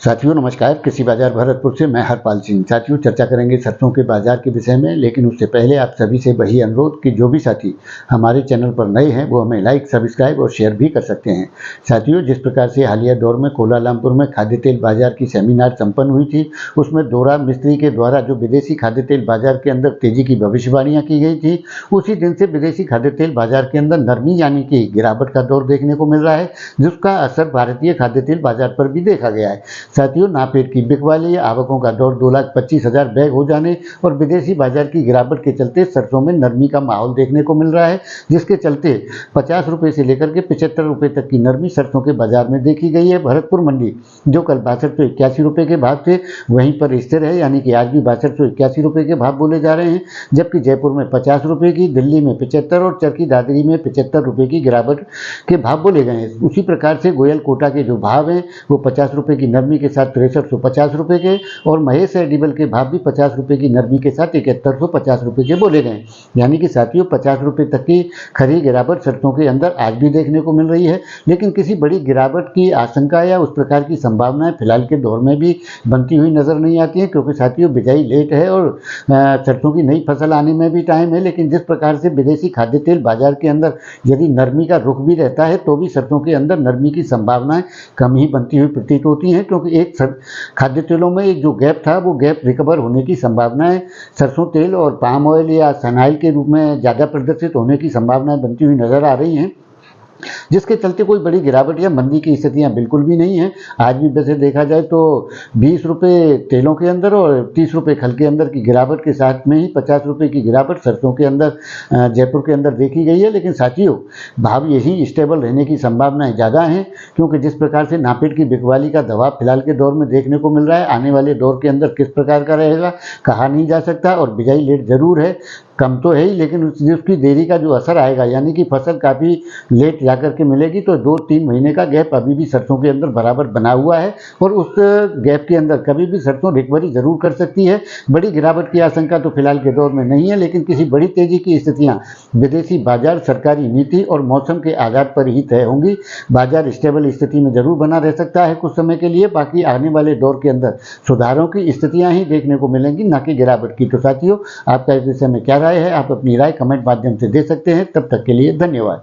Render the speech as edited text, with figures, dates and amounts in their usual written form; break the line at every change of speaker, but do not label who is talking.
साथियों नमस्कार। कृषि बाजार भरतपुर से मैं हरपाल सिंह। साथियों चर्चा करेंगे सरसों के बाजार के विषय में, लेकिन उससे पहले आप सभी से वही अनुरोध कि जो भी साथी हमारे चैनल पर नए हैं वो हमें लाइक, सब्सक्राइब और शेयर भी कर सकते हैं। साथियों जिस प्रकार से हालिया दौर में कोलालमपुर में खाद्य तेल बाजार की सेमिनार संपन्न हुई थी, उसमें डोरा मिस्त्री के द्वारा जो विदेशी खाद्य तेल बाजार के अंदर तेजी की भविष्यवाणियां की गई थी, उसी दिन से विदेशी खाद्य तेल बाजार के अंदर नरमी यानी कि गिरावट का दौर देखने को मिल रहा है, जिसका असर भारतीय खाद्य तेल बाजार पर भी देखा गया है। साथियों नापेद की बिकवाली आवकों का दौर 2,25,000 बैग हो जाने और विदेशी बाजार की गिरावट के चलते सरसों में नरमी का माहौल देखने को मिल रहा है, जिसके चलते 50 रुपये से लेकर के 75 रुपये तक की नरमी सरसों के बाजार में देखी गई है। भरतपुर मंडी जो कल 6281 रुपये के भाव थे वहीं पर स्थिर है, यानी कि आज भी 6281 रुपये के भाव बोले जा रहे हैं, जबकि जयपुर में 50 रुपये की, दिल्ली में 75 और चरखी दादरी में 75 रुपये की गिरावट के भाव बोले गए हैं। उसी प्रकार से गोयल कोटा के जो भाव हैं वो 50 रुपये की नरमी के साथ 6350 रुपये के और महेश एडिबल के भाव भी 50 रुपये की नरमी के साथ 7150 रुपये के बोले गए। यानी कि साथियों 50 रुपये तक की खरी गिरावट सरसों के अंदर आज भी देखने को मिल रही है, लेकिन किसी बड़ी गिरावट की आशंका या उस प्रकार की संभावनाएं फिलहाल के दौर में भी बनती हुई नजर नहीं आती है, क्योंकि साथियों बिजाई लेट है और सरसों की नई फसल आने में भी टाइम है। लेकिन जिस प्रकार से विदेशी खाद्य तेल बाजार के अंदर यदि नरमी का रुख भी रहता है तो भी सरसों के अंदर नरमी की संभावनाएं कम ही बनती हुई प्रतीत होती हैं, क्योंकि एक खाद्य तेलों में एक जो गैप था वो गैप रिकवर होने की संभावनाएं सरसों तेल और पाम ऑयल या सनाइल के रूप में ज़्यादा प्रदर्शित होने की संभावनाएं बनती हुई नजर आ रही हैं, जिसके चलते कोई बड़ी गिरावट या मंदी की स्थितियां बिल्कुल भी नहीं है। आज भी वैसे देखा जाए तो 20 रुपये तेलों के अंदर और 30 रुपये खल के अंदर की गिरावट के साथ में ही 50 रुपये की गिरावट सरसों के अंदर जयपुर के अंदर देखी गई है। लेकिन साथियों भाव यही स्टेबल रहने की संभावनाएं ज़्यादा हैं, क्योंकि जिस प्रकार से नापेद की बिकवाली का दबाव फिलहाल के दौर में देखने को मिल रहा है, आने वाले दौर के अंदर किस प्रकार का रहेगा कहा नहीं जा सकता। और बिजाई लेट जरूर है, कम तो है ही, लेकिन उसकी देरी का जो असर आएगा, यानी कि फसल काफ़ी लेट जाकर के मिलेगी, तो 2-3 महीने का गैप अभी भी सरसों के अंदर बराबर बना हुआ है और उस गैप के अंदर कभी भी सरसों रिकवरी जरूर कर सकती है। बड़ी गिरावट की आशंका तो फिलहाल के दौर में नहीं है, लेकिन किसी बड़ी तेजी की स्थितियां विदेशी बाजार, सरकारी नीति और मौसम के आधार पर ही तय होंगी। बाजार स्टेबल स्थिति में जरूर बना रह सकता है कुछ समय के लिए, बाकी आने वाले दौर के अंदर सुधारों की स्थितियां ही देखने को मिलेंगी, ना कि गिरावट की। तो साथियों आपका इस विषय में क्या राय है, आप अपनी राय कमेंट माध्यम से दे सकते हैं। तब तक के लिए धन्यवाद।